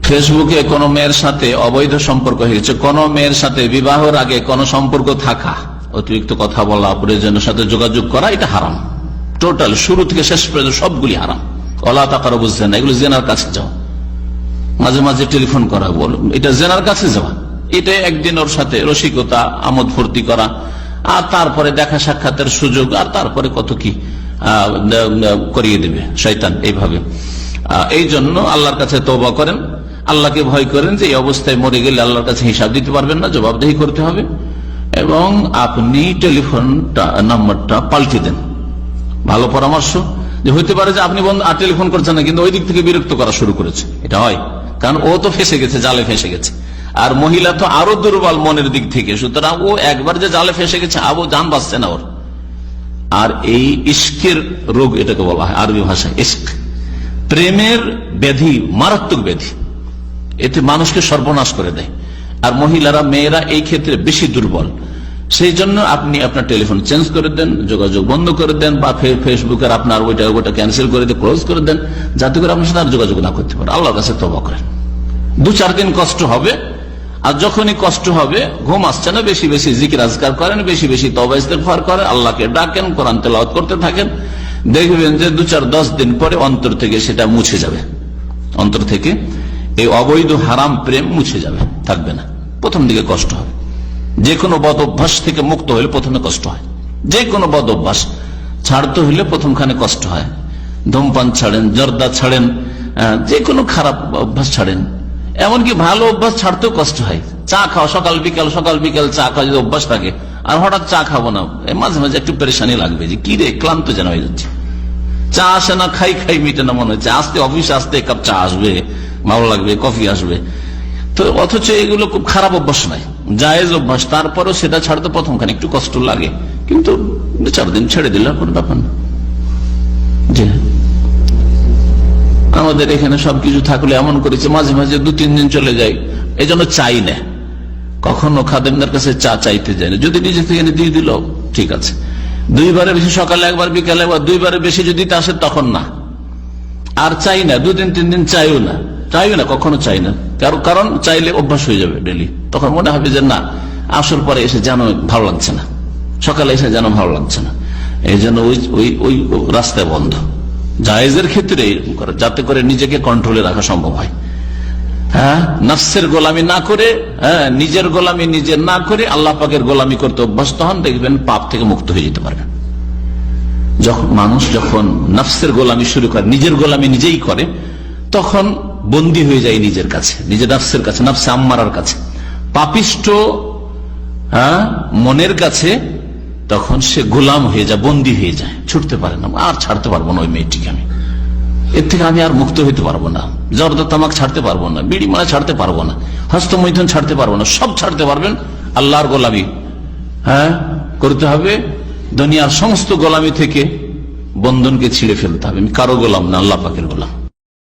ফেসবুকে কোন মেয়ের সাথে অবৈধ সম্পর্ক হয়ে গেছে, কোন মেয়ের সাথে বিবাহের আগে কোন সম্পর্ক থাকা, অতিরিক্ত কথা বলা, প্রয়োজনের সাথে যোগাযোগ করা, এটা হারাম। টোটাল শুরু থেকে শেষ পর্যন্ত সবগুলি হারাম। আল্লাহ তাকারও বুঝছেন না, এগুলো জেনার কাছে যাওয়া, মাঝে মাঝে টেলিফোন করা, এটা জেনার কাছে যাওয়া। এটা একদিন ওর সাথে রসিকতা, আমোদ ফুর্তি করা, আর তারপরে দেখা সাক্ষাতের সুযোগ, আর তারপরে কত কি করিয়ে দেবে শয়তান এইভাবে। এই জন্য আল্লাহর কাছে তওবা করেন, আল্লাহকে ভয় করেন যে এই অবস্থায় মরে গেলে আল্লাহর কাছে হিসাব দিতে পারবেন না, জবাবদিহি করতে হবে। এবং আপনি টেলিফোনটা নাম্বারটা পাল্টে দেন। ভালো পরামর্শ, যে হইতে পারে যে আপনি টেলিফোন করছেন না, কিন্তু ওই দিক থেকে বিরক্ত করা শুরু করেছে। এটা হয়, কারণ ও তো ফেসে গেছে, জালে ফেসে গেছে। আর মহিলা তো আরো দুর্বল মনের দিক থেকে, সুতরাং ও একবার যে জালে ফেসে গেছে, আবু জান বাঁচছে না ওর। আর এই ইশকের রোগ এটাকে বলা হয় আরবি ভাষায় ইশক, প্রেমের ব্যাধি, মারাত্মক ব্যাধি। এতে মানুষকে সর্বনাশ করে দেয়। আর মহিলারা, মেয়েরা এই ক্ষেত্রে বেশি দুর্বল। সেই জন্য আপনি আপনার টেলিফোন চেঞ্জ করে দেন, যোগাযোগ বন্ধ করে দেন, বা ফেসবুকের আপনার ওইটা ক্যান্সেল করে দেন, ক্লোজ করে দেন, যাতে করে আপনার সাথে আর যোগাযোগ না করতে পারে। আল্লাহর কাছে তওবা করেন। 2-4 দিন কষ্ট হবে, আর যখনই কষ্ট হবে, ঘুম আসছে না, বেশি বেশি জিকির আজকার করেন, বেশি বেশি তওবা ইস্তেগফার করেন, আল্লাহকে ডাকেন, কোরআন তেলাওয়াত করতে থাকেন। দেখবেন যে 2-4-10 দিন পরে অন্তর থেকে সেটা মুছে যাবে। অন্তর থেকে এই অবৈধ হারাম প্রেম মুছে যাবে, থাকবে না। প্রথম দিকে কষ্ট হবে। যে কোনো বদ অভ্যাস থেকে মুক্ত হলে প্রথমে কষ্ট হয়। যে কোনো বদ অভ্যাস ছাড়তে হলে প্রথমখানে কষ্ট হয়। ধূমপান ছাড়েন, জর্দা ছাড়েন, যে কোনো খারাপ অভ্যাস ছাড়েন, এমনকি ভালো অভ্যাস ছাড়তেও কষ্ট হয়। চা খাওয়া, সকাল বিকাল চা খাওয়া যদি অভ্যাস থাকে, আর হঠাৎ চা খাবো না, মাঝে মাঝে একটু পেরেশানি লাগবে, যে কি রে, ক্লান্ত যেন হয়ে যাচ্ছে। চা আসে না, খাই মিটে না মনে হচ্ছে। অফিসে আসতে এক কাপ চা আসবে, ভালো লাগবে, কফি আসবে। তো অথচ এগুলো খুব খারাপ অভ্যাস নয়, জায়েজ অভ্যাস। তারপরেও সেটা ছাড়তে প্রথমখানে একটু কষ্ট লাগে, কিন্তু 2-4 দিন ছেড়ে দিলে কোনো ব্যাপার না। জি, আমাদের এখানে সবকিছু থাকলে এমন করেছে, মাঝে মাঝে 2-3 দিন চলে যায়। এই জন্য চাই না, কখনো খাদেমদের কাছে চা চাইতে যায় না। যদি নিজে থেকে দিয়ে দিল ঠিক আছে। 2বারের বেশি, সকালে একবার, বিকালে একবার, 2বারের বেশি যদি আসে তখন না। আর চাই না, 2-3 দিন চাইও না, কখনো চাই না। কারণ চাইলে অভ্যাস হয়ে যাবে ডেলি। তখন মনে হবে যে না, আসর পরে এসে যেন ভালো লাগছে না, সকালে এসে যেন ভালো লাগছে না। এই জন্য ওই রাস্তায় বন্ধ। জায়েজের ক্ষেত্রে যাতে করে নিজেকে কন্ট্রোলে রাখা সম্ভব হয়। হ্যাঁ, নফসের গোলামি না করে, নিজের গোলামি নিজের না করে আল্লাহ পাকের গোলামি করতে অভ্যস্ত হন, দেখবেন পাপ থেকে মুক্ত হয়ে যেতে পারবেন। মানুষ যখন নফসের গোলামি শুরু করে, নিজের গোলামি নিজেই করে, তখন বন্দী হয়ে যায় নিজের কাছে, নিজের নফসের কাছে, নফসে আম্মারার কাছে, পাপিষ্ট মনের কাছে। তখন সে গোলাম হয়ে যায়, বন্দী হয়ে যায়, ছুটতে পারে না। আর ছাড়তে পারবো না ওই মেয়েটিকে, আমি এর থেকে আমি আর মুক্ত হইতে পারবো না। জর্দা তামাক ছাড়তে পারবো না, বিড়ি মারা ছাড়তে পারবো না, হস্তমৈথুন ছাড়তে পারবো না। সব ছাড়তে পারবেন, আল্লাহর গোলামি করতে হবে। দুনিয়ার সমস্ত গোলামি থেকে বন্ধনকে ছিঁড়ে ফেলতে হবে। আমি কারো গোলাম না, আল্লাহ পাকের গোলাম।